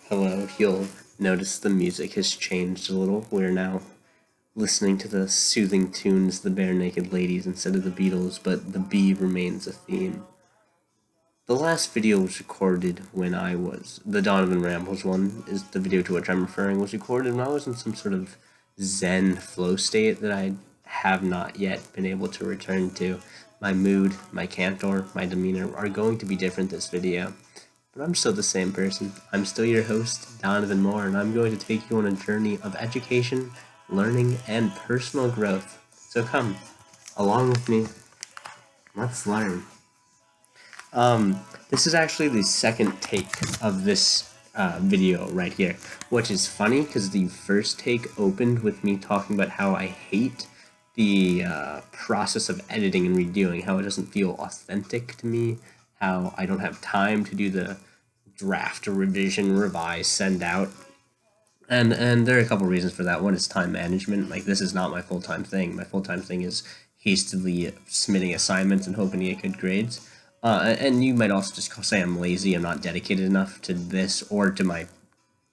Hello, you'll notice the music has changed a little. We're now listening to the soothing tunes, the Bare Naked Ladies instead of the Beatles, but the B remains a theme. The last video was recorded when the Donovan Rambles one, is the video to which I'm referring, was recorded when I was in some sort of Zen flow state that I have not yet been able to return to. My mood, my cantor, my demeanor are going to be different this video. But I'm still the same person. I'm still your host, Donovan Moore, and I'm going to take you on a journey of education, learning, and personal growth. So come, along with me, let's learn. This is actually the second take of this video right here, which is funny because the first take opened with me talking about how I hate the process of editing and redoing, how it doesn't feel authentic to me, how I don't have time to do the draft, revision, revise, send out. And there are a couple reasons for that. One is time management. Like, this is not my full-time thing. My full-time thing is hastily submitting assignments and hoping to get good grades. And you might also just say I'm lazy, I'm not dedicated enough to this or to my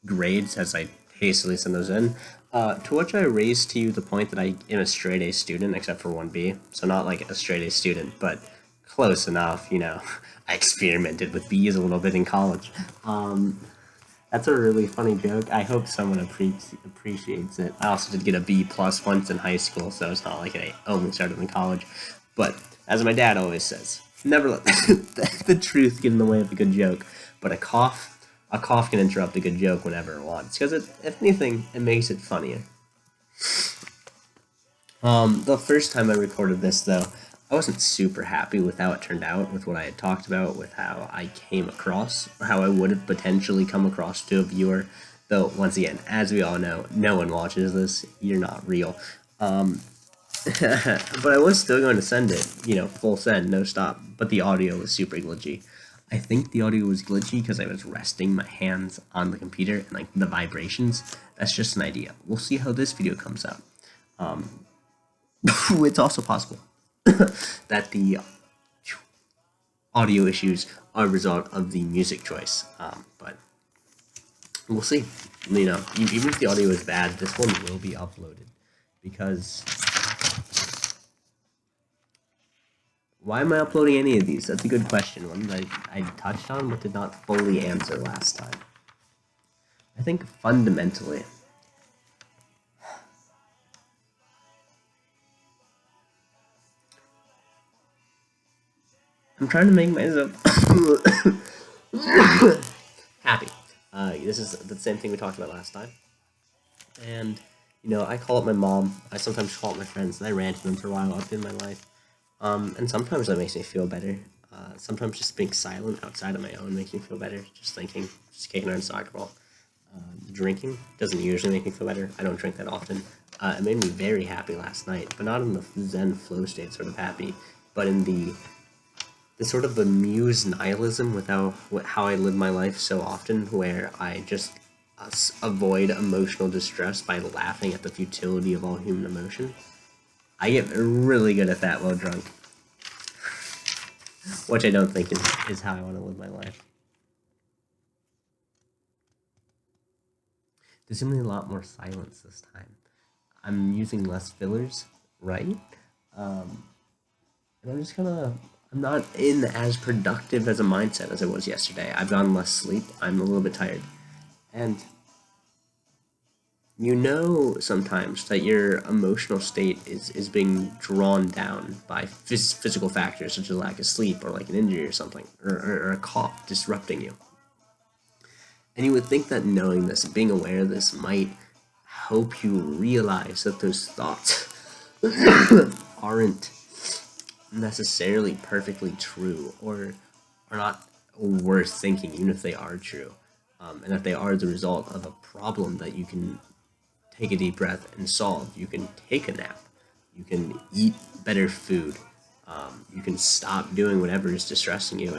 grades as I hastily send those in. To which I raised to you the point that I am a straight A student, except for 1B. So not like a straight A student, but close enough, you know. I experimented with B's a little bit in college. That's a really funny joke. I hope someone appreciates it. I also did get a B+ once in high school, so it's not like I only started in college. But as my dad always says, never let the truth get in the way of a good joke. But a cough can interrupt a good joke whenever it wants, because if anything, it makes it funnier. The first time I recorded this, though, I wasn't super happy with how it turned out, with what I had talked about, with how I came across, or how I would have potentially come across to a viewer. Though, once again, as we all know, no one watches this. You're not real. But I was still going to send it, full send, no stop. But the audio was super glitchy. I think the audio was glitchy because I was resting my hands on the computer and, like, the vibrations. That's just an idea. We'll see how this video comes out. It's also possible that the audio issues are a result of the music choice, but we'll see. Even if the audio is bad, this one will be uploaded, because why am I uploading any of these? That's a good question, one that I touched on but did not fully answer last time. I think fundamentally, I'm trying to make myself happy. This is the same thing we talked about last time. And, I call up my mom. I sometimes call up my friends, and I rant to them for a while up in my life. And sometimes that makes me feel better. Sometimes just being silent outside of my own makes me feel better. Just thinking, just kicking around soccer ball. Drinking doesn't usually make me feel better. I don't drink that often. It made me very happy last night, but not in the Zen flow state sort of happy, but in the sort of amused nihilism with how I live my life so often, where I just avoid emotional distress by laughing at the futility of all human emotion. I get really good at that while drunk, which I don't think is how I want to live my life. There's going to be a lot more silence this time. I'm using less fillers, right? And I'm not in as productive as a mindset as I was yesterday. I've gotten less sleep. I'm a little bit tired. And sometimes that your emotional state is being drawn down by physical factors such as lack of sleep or like an injury or something, or a cough disrupting you. And you would think that knowing this, being aware of this, might help you realize that those thoughts aren't necessarily perfectly true, or are not worth thinking, even if they are true, and that they are the result of a problem that you can take a deep breath and solve. You can take a nap, you can eat better food, you can stop doing whatever is distressing you,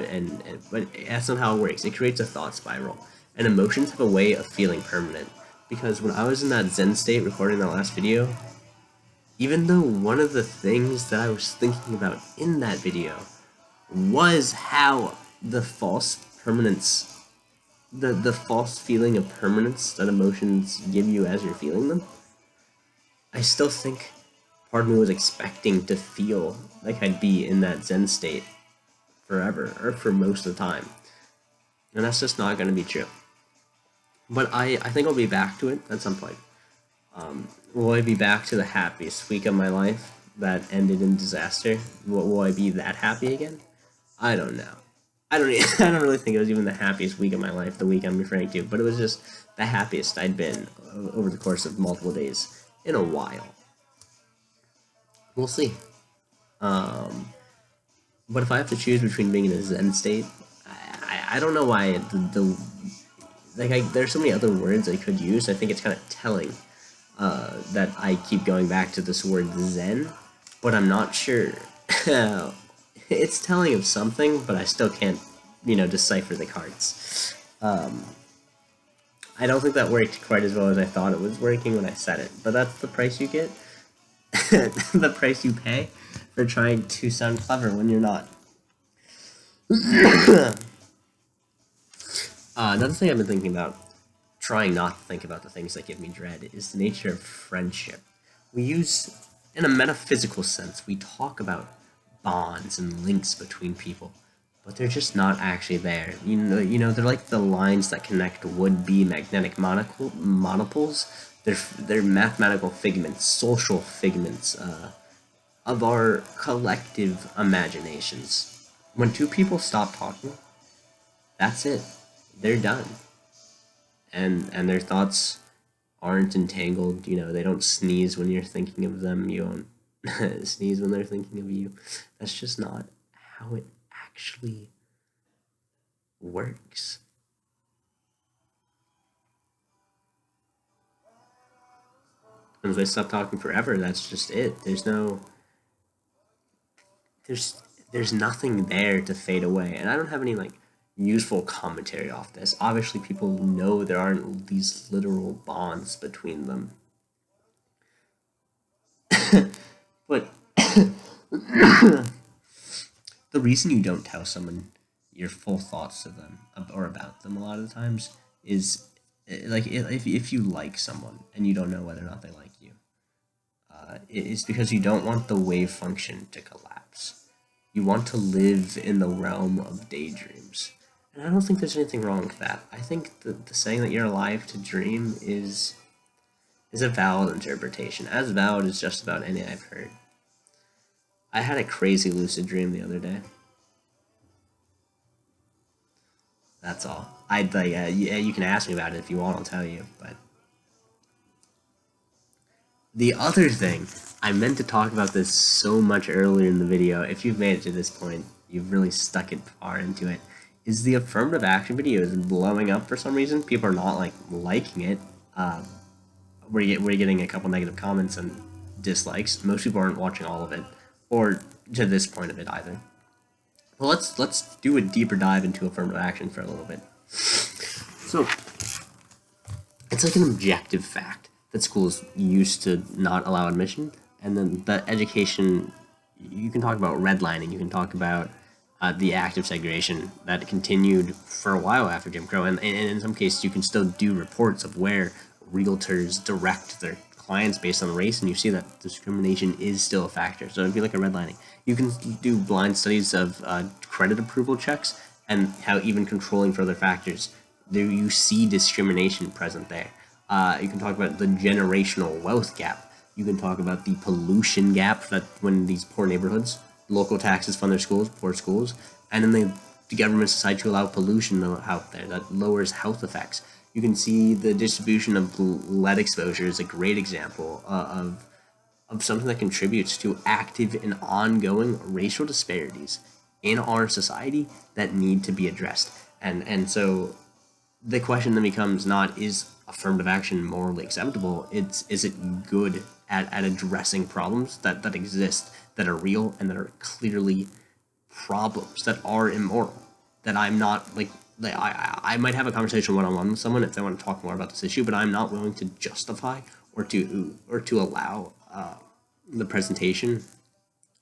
but that's not how it works. It creates a thought spiral, and emotions have a way of feeling permanent. Because when I was in that Zen state recording that last video, even though one of the things that I was thinking about in that video was how the false permanence the false feeling of permanence that emotions give you as you're feeling them, I still think part of me was expecting to feel like I'd be in that Zen state forever, or for most of the time. And that's just not going to be true. But I think I'll be back to it at some point. Will I be back to the happiest week of my life that ended in disaster? Will I be that happy again? I don't know. I don't really think it was even the happiest week of my life, the week I'm referring to, but it was just the happiest I'd been over the course of multiple days in a while. We'll see. But if I have to choose between being in a Zen state, I don't know why there's so many other words I could use. I think it's kind of telling that I keep going back to this word Zen, but I'm not sure. It's telling of something, but I still can't, decipher the cards. I don't think that worked quite as well as I thought it was working when I said it, but that's the price you get. The price you pay for trying to sound clever when you're not. Another thing I've been thinking about, trying not to think about the things that give me dread, is the nature of friendship. We use, in a metaphysical sense, we talk about bonds and links between people, but they're just not actually there. They're like the lines that connect would-be magnetic monopoles. They're mathematical figments, social figments of our collective imaginations. When two people stop talking, that's it. They're done. And their thoughts aren't entangled. They don't sneeze when you're thinking of them. You don't sneeze when they're thinking of you. That's just not how it actually works. And if they stop talking forever, that's just it. There's nothing there to fade away. And I don't have any useful commentary off this. Obviously people know there aren't these literal bonds between them. But the reason you don't tell someone your full thoughts of them or about them a lot of the times is if you like someone and you don't know whether or not they like you, it's because you don't want the wave function to collapse. You want to live in the realm of daydreams. And I don't think there's anything wrong with that. I think the saying that you're alive to dream is a valid interpretation, as valid as just about any I've heard. I had a crazy lucid dream the other day. That's all. You can ask me about it if you want, I'll tell you, but the other thing, I meant to talk about this so much earlier in the video. If you've made it to this point, you've really stuck it far into it. Is the affirmative action video is blowing up for some reason. People are not liking it. We're getting a couple negative comments and dislikes. Most people aren't watching all of it, or to this point of it either. Well, let's do a deeper dive into affirmative action for a little bit. So it's like an objective fact that schools used to not allow admission, and then the education, you can talk about redlining, you can talk about the active segregation that continued for a while after Jim Crow, and in some cases you can still do reports of where realtors direct their clients based on race, and you see that discrimination is still a factor. So if you look at redlining, you can do blind studies of credit approval checks and how even controlling for other factors, there you see discrimination present there. You can talk about the generational wealth gap. You can talk about the pollution gap, that when these poor neighborhoods, local taxes fund their schools, poor schools, and then the governments decide to allow pollution out there that lowers health effects. You can see the distribution of lead exposure is a great example of something that contributes to active and ongoing racial disparities in our society that need to be addressed. And so the question then becomes not, is affirmative action morally acceptable? Is it good at addressing problems that exist, that are real, and that are clearly problems that are immoral, that I'm not I might have a conversation one-on-one with someone if they want to talk more about this issue, but I'm not willing to justify or to allow the presentation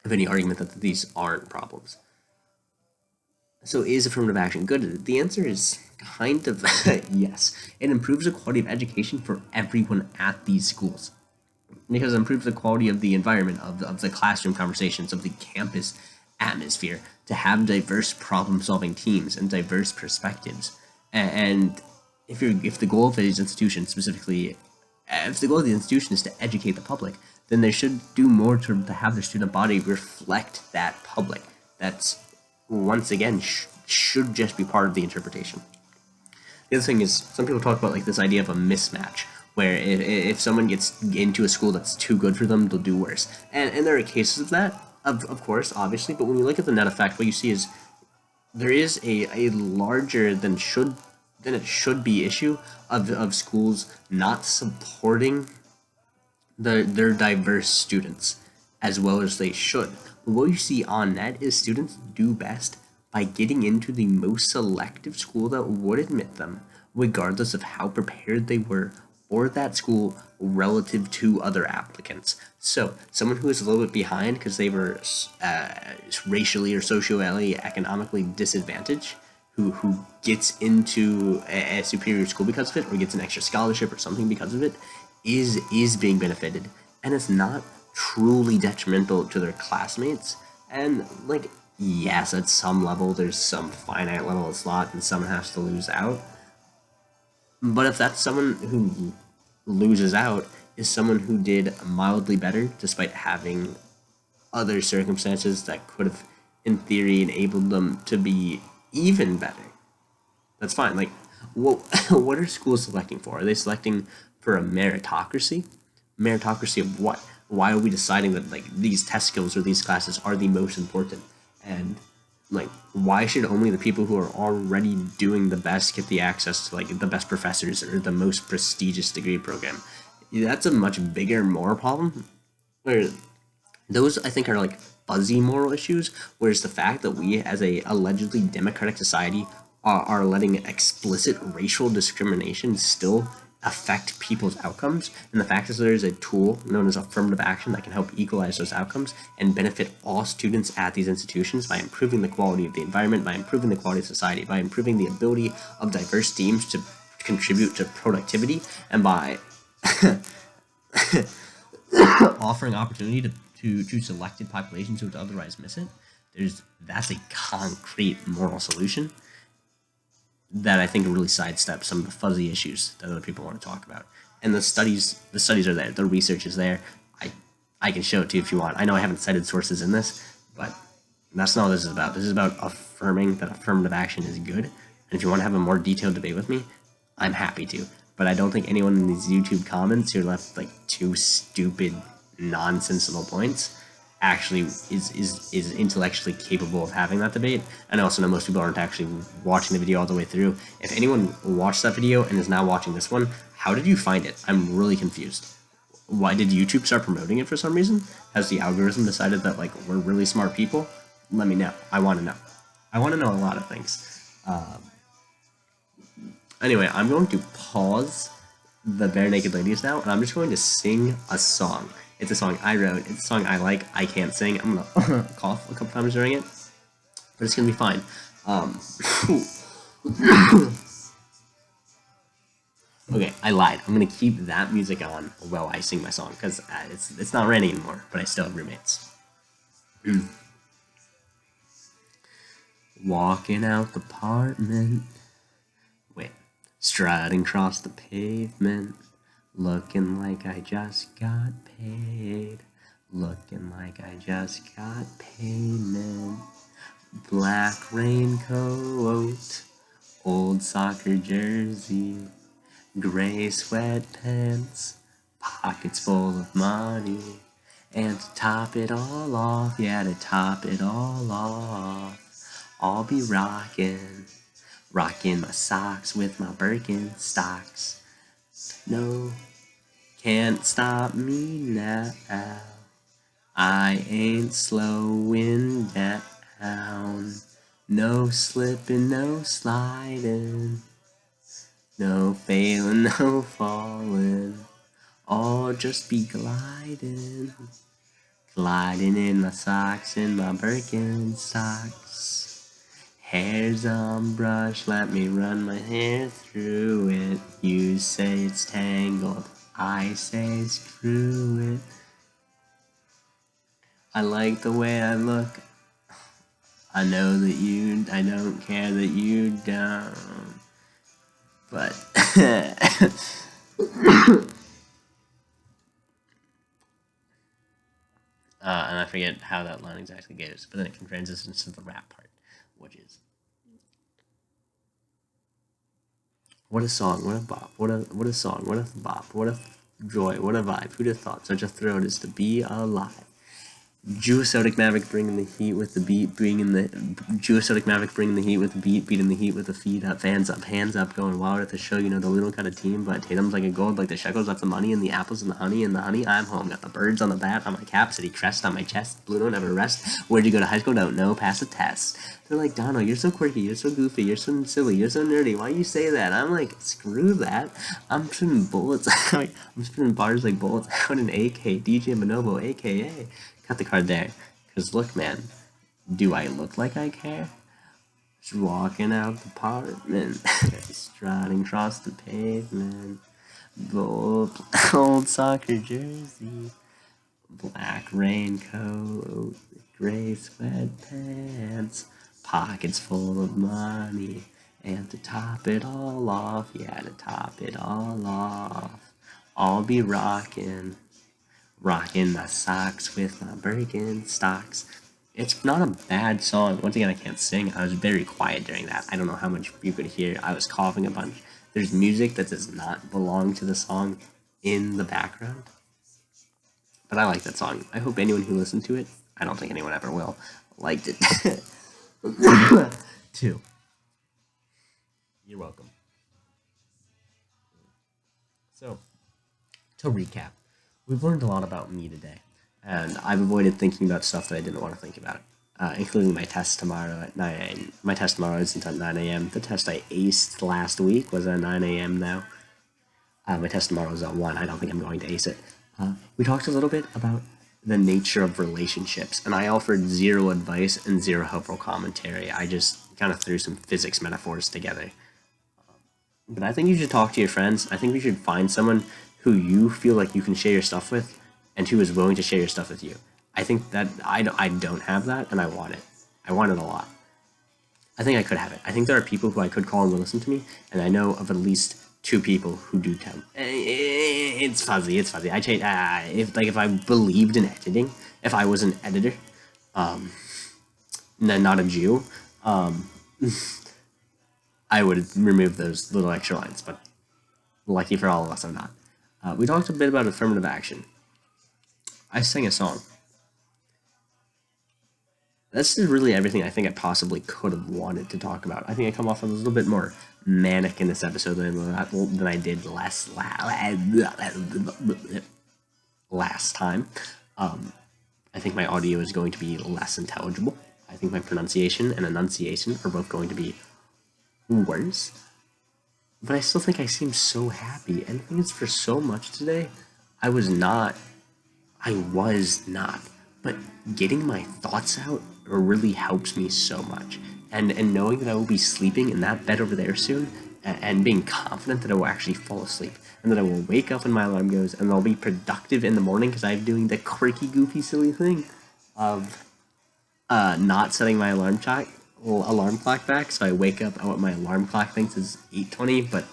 of any argument that these aren't problems. So is affirmative action good? The answer is kind of yes. It improves the quality of education for everyone at these schools because it improves the quality of the environment, of the classroom conversations, of the campus atmosphere, to have diverse problem solving teams and diverse perspectives. And if the goal of these institutions specifically, if the goal of the institution is to educate the public, then they should do more to have their student body reflect that public. That's once again should just be part of the interpretation. The other thing is, some people talk about like this idea of a mismatch, where if someone gets into a school that's too good for them, they'll do worse. And there are cases of that, of course, obviously, but when you look at the net effect, what you see is there is a larger than it should be issue of schools not supporting their diverse students as well as they should. What you see on net is students do best by getting into the most selective school that would admit them, regardless of how prepared they were for that school relative to other applicants. So, someone who is a little bit behind because they were racially or socially, economically disadvantaged, who gets into a superior school because of it, or gets an extra scholarship or something because of it, is being benefited, and it's not truly detrimental to their classmates. And like, yes, at some level there's some finite level of slot and someone has to lose out, but if that's someone who loses out is someone who did mildly better despite having other circumstances that could have in theory enabled them to be even better, that's fine. Like, what what are schools selecting for? Are they selecting for a meritocracy? Meritocracy of what? Why are we deciding that like these test skills or these classes are the most important? And like, why should only the people who are already doing the best get the access to like the best professors or the most prestigious degree program? That's a much bigger moral problem. Where those I think are like fuzzy moral issues, whereas the fact that we as a allegedly democratic society are letting explicit racial discrimination still affect people's outcomes, and the fact is there is a tool known as affirmative action that can help equalize those outcomes and benefit all students at these institutions by improving the quality of the environment, by improving the quality of society, by improving the ability of diverse teams to contribute to productivity, and by offering opportunity to selected populations who would otherwise miss it. That's a concrete moral solution that I think really sidesteps some of the fuzzy issues that other people want to talk about. And the studies are there, the research is there. I can show it to you if you want. I know I haven't cited sources in this, but that's not what this is about. This is about affirming that affirmative action is good. And if you want to have a more detailed debate with me, I'm happy to. But I don't think anyone in these YouTube comments who left like two stupid, nonsensical points actually is intellectually capable of having that debate. And I also know most people aren't actually watching the video all the way through. If anyone watched that video and is now watching this one, how did you find it? I'm really confused. Why did YouTube start promoting it for some reason? Has the algorithm decided that like we're really smart people? Let me know. I want to know. I want to know a lot of things. Anyway, I'm going to pause the Bare Naked Ladies now, and I'm just going to sing a song. It's a song I wrote. It's a song I like. I can't sing. I'm gonna cough a couple times during it, but it's gonna be fine. Okay, I lied. I'm gonna keep that music on while I sing my song because it's not raining anymore, but I still have roommates. Walking out the apartment. Wait, striding across the pavement. Looking like I just got paid. Looking like I just got payment. Black raincoat, old soccer jersey, gray sweatpants, pockets full of money. And to top it all off, yeah, to top it all off, I'll be rocking my socks with my Birkenstocks. No, can't stop me now. I ain't slowing down. No slipping, no sliding. No failing, no falling. I'll just be gliding. Gliding in my socks and my Birkenstocks. Hair's on brush, let me run my hair through it. You say it's tangled, I say screw it. I like the way I look. I know that I don't care that you don't. But and I forget how that line exactly goes, but then it can transition to the rap part, which is, what a song, what a bop, what a song, what a bop, what a joy, what a vibe. Who'd have thought such a throat is to be alive? Juiceodic Maverick bringing the heat with the beat, bringing the Juiceodic Maverick bringing the heat with the beat, beating the heat with the feet up, fans up, hands up, going wild at the show. You know the little kind of team, but Tatum's like a gold, like the shekels left the money and the apples and the honey I'm home. Got the birds on the bat on my cap, city crest on my chest. Blue don't ever rest. Where'd you go to high school? Don't know. Pass a test. They're like, Dono, you're so quirky, you're so goofy, you're so silly, you're so nerdy. Why you say that? I'm like, screw that. I'm spitting bullets. I'm spitting bars like bullets out in AK. DJ Bonobo, aka. Cut the card there. Because look, man, do I look like I care? Just walking out the apartment, striding across the pavement, old soccer jersey, black raincoat, gray sweatpants, pockets full of money, and to top it all off, yeah, to top it all off, I'll be rocking my socks with my Birkenstocks. It's not a bad song. Once again, I can't sing. I was very quiet during that. I don't know how much you could hear. I was coughing a bunch. There's music that does not belong to the song in the background. But I like that song. I hope anyone who listened to it, I don't think anyone ever will, liked it. Two. You're welcome. So, to recap, we've learned a lot about me today, and I've avoided thinking about stuff that I didn't want to think about, including my test tomorrow at 9 a.m. My test tomorrow isn't at 9 a.m. The test I aced last week was at 9 a.m. now. My test tomorrow is at 1. I don't think I'm going to ace it. We talked a little bit about the nature of relationships, and I offered zero advice and zero helpful commentary. I just kind of threw some physics metaphors together. But I think you should talk to your friends. I think you should find someone who you feel like you can share your stuff with and who is willing to share your stuff with you. I think that I don't have that, and I want it. I want it a lot. I think I could have it. I think there are people who I could call and will listen to me, and I know of at least 2 people who do come. It's fuzzy. It's fuzzy. I change. If I believed in editing, if I was an editor, not a Jew, I would remove those little extra lines. But lucky for all of us, I'm not. We talked a bit about affirmative action. I sang a song. This is really everything I think I possibly could have wanted to talk about. I think I come off a little bit more manic in this episode than I did last time. I think my audio is going to be less intelligible. I think my pronunciation and enunciation are both going to be worse. But I still think I seem so happy, and I think it's for so much today. I was not. But getting my thoughts out really helps me so much. And knowing that I will be sleeping in that bed over there soon, and being confident that I will actually fall asleep, and that I will wake up when my alarm goes, and I'll be productive in the morning because I'm doing the quirky, goofy, silly thing of not setting my alarm clock back, so I wake up at what my alarm clock thinks is 8:20, but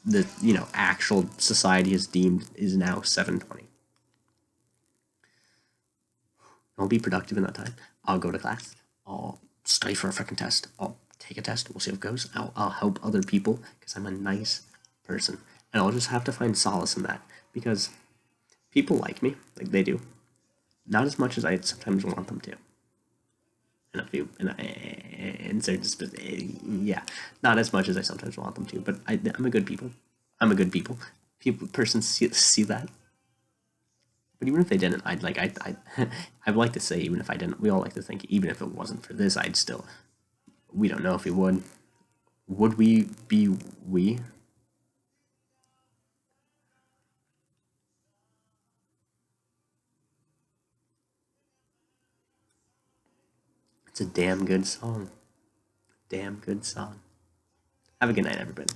the actual society has deemed is now 7:20. I'll be productive in that time. I'll go to class. I'll study for a freaking test. I'll take a test. We'll see how it goes. I'll help other people because I'm a nice person. And I'll just have to find solace in that because people like me, like they do. Not as much as I sometimes want them to. Not as much as I sometimes want them to, but I'm a good people. I'm a good people. Persons see that. But even if they didn't, I'd like to say even if I didn't, we all like to think even if it wasn't for this, I'd still. We don't know if we would. Would we be we? It's a damn good song. damn good song. Have a good night, everybody.